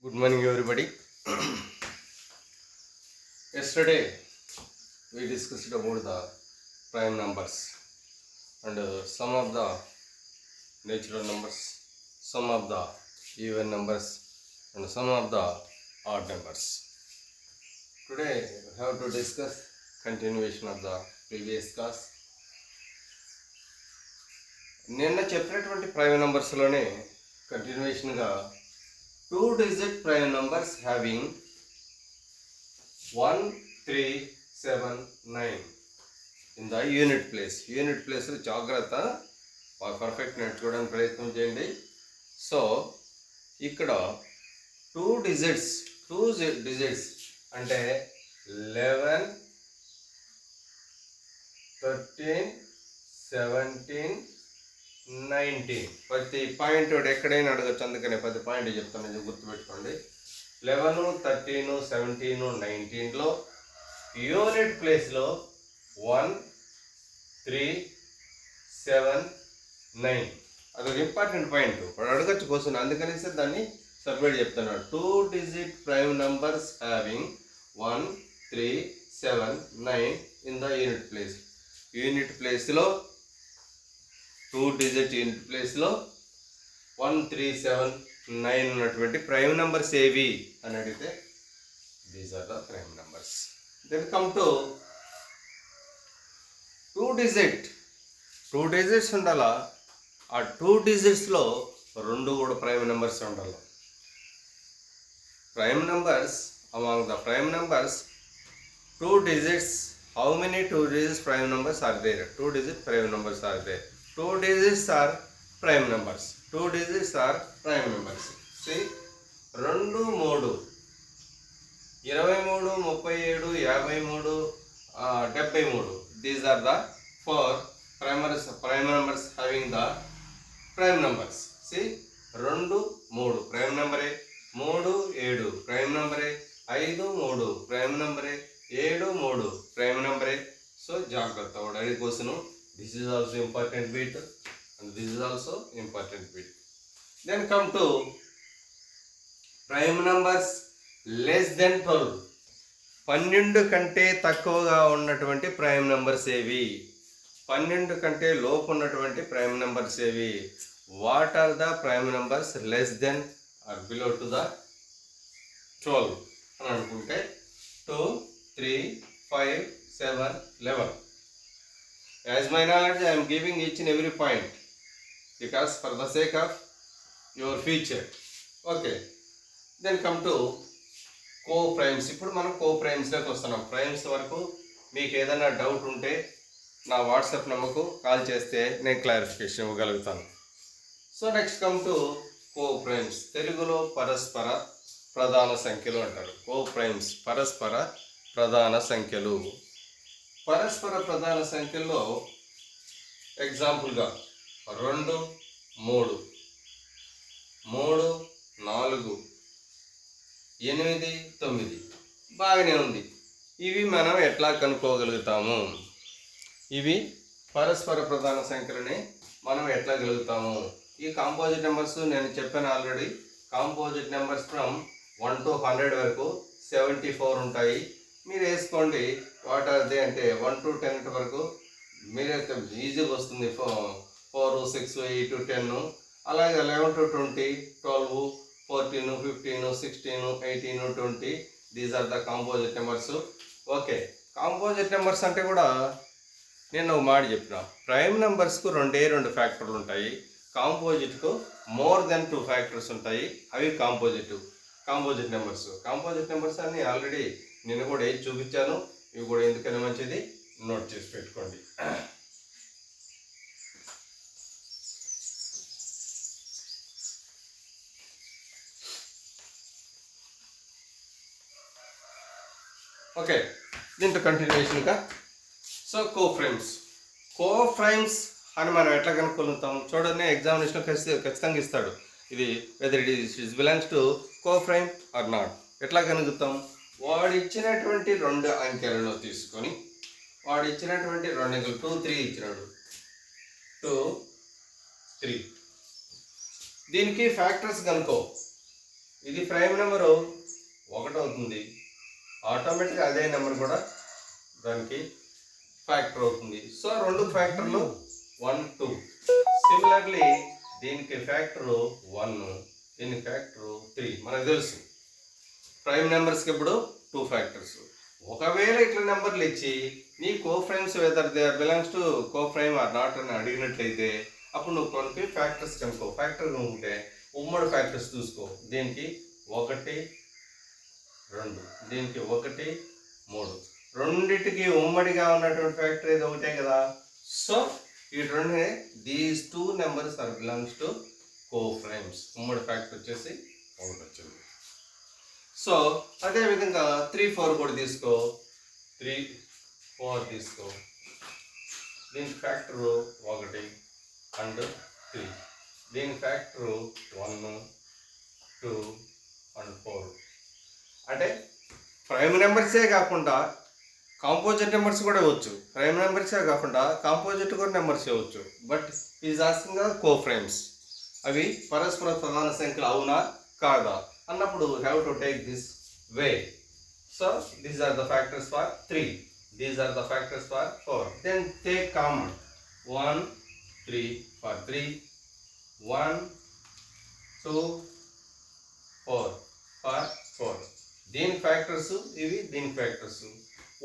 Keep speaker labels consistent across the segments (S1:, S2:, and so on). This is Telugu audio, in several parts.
S1: Good morning, everybody. Yesterday we discussed about the prime numbers and some of the natural numbers, some of the even numbers, and some of the odd numbers. Today we have to discuss continuation of the previous class. నిన్న చెప్పినటువంటి prime నంబర్స్లోనే కంటిన్యూషన్గా 2-digit prime numbers having 1, 3, 7, 9 in the unit place. Unit place జాగ్రత్త పర్ఫెక్ట్ నేర్చుకోవడానికి ప్రయత్నం చేయండి. సో ఇక్కడ 2 digits అంటే 11, 13, 17, 19. ప్రతి పాయింట్ ఎక్కడైనా అడగచ్చు, అందుకనే 10 పాయింట్ చెప్తాను, గుర్తుపెట్టుకోండి. 11, 13, 17, 19లో యూనిట్ ప్లేస్లో 1, 3, 7, 9 అదొక ఇంపార్టెంట్ పాయింట్. ఇప్పుడు అడగచ్చు క్వశ్చన్, అందుకనేసి దాన్ని సపరేట్ చెప్తున్నాడు. 2-digit prime numbers having 1, 3, 7, 9 in the unit place. Unit ప్లేస్లో 2-digit యూనిట్ ప్లేస్లో 1, 3, 7, 9 ఉన్నటువంటి ప్రైమ్ నంబర్స్ ఏవి అని అడిగితే these are the prime numbers. Then come to 2 digits ఉండాలా. ఆ 2 digitsలో 2 కూడా ప్రైమ్ నెంబర్స్ ఉండాలి. Prime numbers among the prime numbers 2 digits. How many 2 digits prime numbers are there? 2 digit prime numbers are there. 2 digits are prime numbers. 2 digits are prime numbers. See, 2, 3, 23, 37, 53, 73. These are the 4 prime numbers having the prime numbers. See, 2, 3 prime number, 3, 7 prime number, 5, 3 prime number, 7, 3 prime number. So జాగ్రత్త వాడి question. This is also important bit and this is also important bit. Then come to prime numbers less than 12. 12 కంటే తక్కువగా ఉన్నటువంటి ప్రైమ్ నెంబర్స్ ఏవి? 12 కంటే లోపు ఉన్నటువంటి ప్రైమ్ నెంబర్స్ ఏవి? What are the prime numbers less than or below to the 12 అని అనుకుంటే 2, 3, 5, 7, 11. As my knowledge, I am giving each and every point because for the sake of your future. Okay. Then come to co-primes. ఇప్పుడు మనం co-primesలోకి వస్తున్నాం. ప్రైమ్స్ వరకు మీకు ఏదైనా డౌట్ ఉంటే నా వాట్సాప్ నెంబర్కు కాల్ చేస్తే నేను క్లారిఫికేషన్ ఇవ్వగలుగుతాను. So next come to co-primes. తెలుగులో పరస్పర ప్రధాన సంఖ్యలు అంటారు. co-primes పరస్పర ప్రధాన సంఖ్యలు. పరస్పర ప్రధాన సంఖ్యల్లో ఎగ్జాంపుల్గా 2, 3, 3, 4, 8, 9 బాగానే ఉంది. ఇవి మనం ఎట్లా కనుక్కోగలుగుతాము? ఇవి పరస్పర ప్రధాన సంఖ్యలని మనం ఎట్లా గలుగుతాము? ఈ కాంపోజిట్ నెంబర్స్ నేను చెప్పాను already. Composite numbers from 1 to 100 వరకు 74 ఉంటాయి. మీరు వేసుకోండి వాట్ ఆర్ దే అంటే 1 to 10 వరకు మీరైతే ఈజీగా వస్తుంది. 4, 6, 8, 10. అలాగే 11 to 20, 12, 14, 15, 16, 18, 20. These are the composite numbers. Okay, composite numbers అంటే కూడా నేను ఒక మాట చెప్పిన, ప్రైమ్ నెంబర్స్కు 2 ఫ్యాక్టర్లు ఉంటాయి, కాంపోజిట్కు మోర్ దెన్ 2 ఫ్యాక్టర్స్ ఉంటాయి. అవి కాంపోజిట్ నెంబర్స్. కాంపోజిట్ నెంబర్స్ అన్ని ఆల్రెడీ నేను కూడా ఏది చూపించాను. ఇవి కూడా ఎందుకని మంచిది నోట్ చేసి పెట్టుకోండి. ఓకే, దీంతో కంటిన్యూషన్గా సో కోప్రైమ్స్ అని మనం ఎట్లా కనుక్కొలుగుతాం చూడండి. ఎగ్జామినేషన్లో ఖచ్చితంగా ఇస్తాడు ఇది whether it is belongs to coprime or not. ఎట్లా కనుగుతాం? వాడు ఇచ్చినటువంటి 2 అంకెలను తీసుకొని వాడు ఇచ్చినటువంటి 2 అంకెలు 2, 3 ఇచ్చినాడు. 2, 3 దీనికి ఫ్యాక్టర్స్ కనుక్కో. ఇది ప్రైమ్ నెంబరు 1 అవుతుంది, ఆటోమేటిక్గా అదే నెంబర్ కూడా దానికి ఫ్యాక్టర్ అవుతుంది. సో 2 ఫ్యాక్టర్లు 1 2. సిమిలర్లీ దీనికి ఫ్యాక్టరు 1, దీనికి ఫ్యాక్టరు 3. మనకు తెలుసు ప్రైమ్ నెంబర్స్కి ఇప్పుడు 2 ఫ్యాక్టర్స్. ఒకవేళ ఇట్లా నెంబర్లు ఇచ్చి నీ coprimes whether they belongs to coprime or not అని అడిగినట్లయితే అప్పుడు నువ్వు కొనికి ఫ్యాక్టర్స్ కనుక్కో. ఫ్యాక్టర్ ఉంటే ఉమ్మడి ఫ్యాక్టర్స్ చూసుకో. దీనికి 1 2, దీనికి 1 3. రెండిటికి ఉమ్మడిగా ఉన్నటువంటి ఫ్యాక్టర్ ఇది ఒకటే కదా. సో ఈ రెండు these 2 numbers are belongs to coprimes. ఉమ్మడి ఫ్యాక్టర్ వచ్చేసి 1 వచ్చింది. సో అదేవిధంగా 3 4 కూడా తీసుకో. 3 4 తీసుకో. దీని ఫ్యాక్టరు 1 అండ్ 3. దీని ఫ్యాక్టరు 1 2 అండ్ 4. అంటే ప్రైమ్ నెంబర్సే కాకుండా కాంపోజిట్ నెంబర్స్ కూడా ఇవ్వచ్చు. ప్రైమ్ నెంబర్సే కాకుండా కాంపోజిట్ కూడా నెంబర్స్ ఇవ్వచ్చు. But is asking coprimes. అవి పరస్పర ప్రధాన సంఖ్యలు అవునా కాదా అన్నప్పుడు have to take this way. So these are the factors for 3, these are the factors for 4. Then take common 1 3 for 3, 1 2 4 for 4. దీని ఫ్యాక్టర్స్ ఇవి, దీని ఫ్యాక్టర్స్.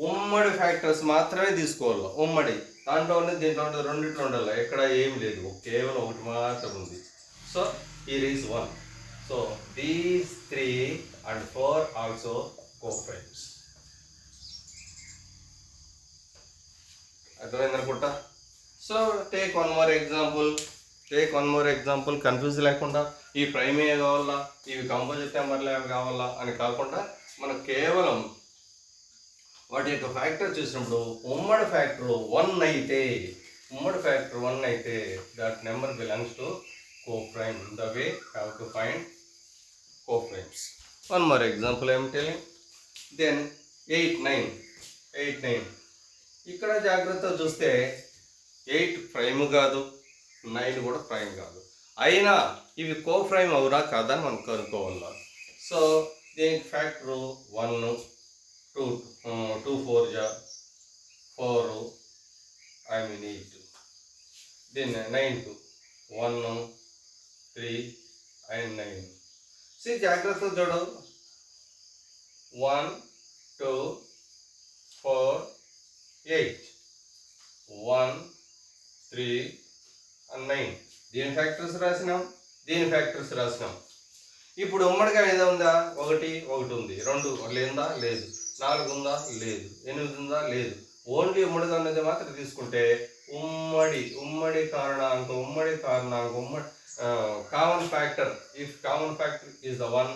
S1: ఉమ్మడి ఫ్యాక్టర్స్ మాత్రమే తీసుకోవాలి. ఉమ్మడి దాంట్లో ఉన్నది దీంట్లో ఉన్నది రెండిట్లో ఉండాలి. ఎక్కడ ఏం లేదు, కేవలం ఒకటి మాత్రం ఉంది. So here is 1. So these 3 and 4 also coprimes. అర్థమైందనుకుంటా. So take one more example. Confuse లేకుండా ఈ ప్రైమే కావాలా, ఇవి కంపోజిట్ నెంబర్లే కావాలా అని కాకుండా మనకు కేవలం వాటి యొక్క ఫ్యాక్టర్ చూసినప్పుడు ఉమ్మడి ఫ్యాక్టర్ 1 అయితే that number belongs to coprime. The way how to find coprimes. One more example I am telling. Then 8 9. ఇక్కడ జాగ్రత్తగా చూస్తే 8 ప్రైమ్ కాదు, 9 కూడా ప్రైమ్ కాదు. అయినా ఇవి కోప్రైమ్ అవునా కాదా అని మనం కనుక్కోవాలి. సో దీనికి ఫ్యాక్టర్ 1 2 2 4 4 8. దీన్ని 9 1 3 and 9. See జాగ్రత్త చూడు. 1 2 4 8 1 3 and 9. దీని ఫ్యాక్టర్స్ రాసినాం, దీని ఫ్యాక్టర్స్ రాసినాం. ఇప్పుడు ఉమ్మడిగా ఏదో ఉందా? 1 ఉంది, 2 లేదా లేదు, 4 ఉందా లేదు, 8 ఉందా లేదు. ఓన్లీ ఉమ్మడిగా ఉన్నది మాత్రం తీసుకుంటే ఉమ్మడి కారణాంకం common factor. If common factor is the 1,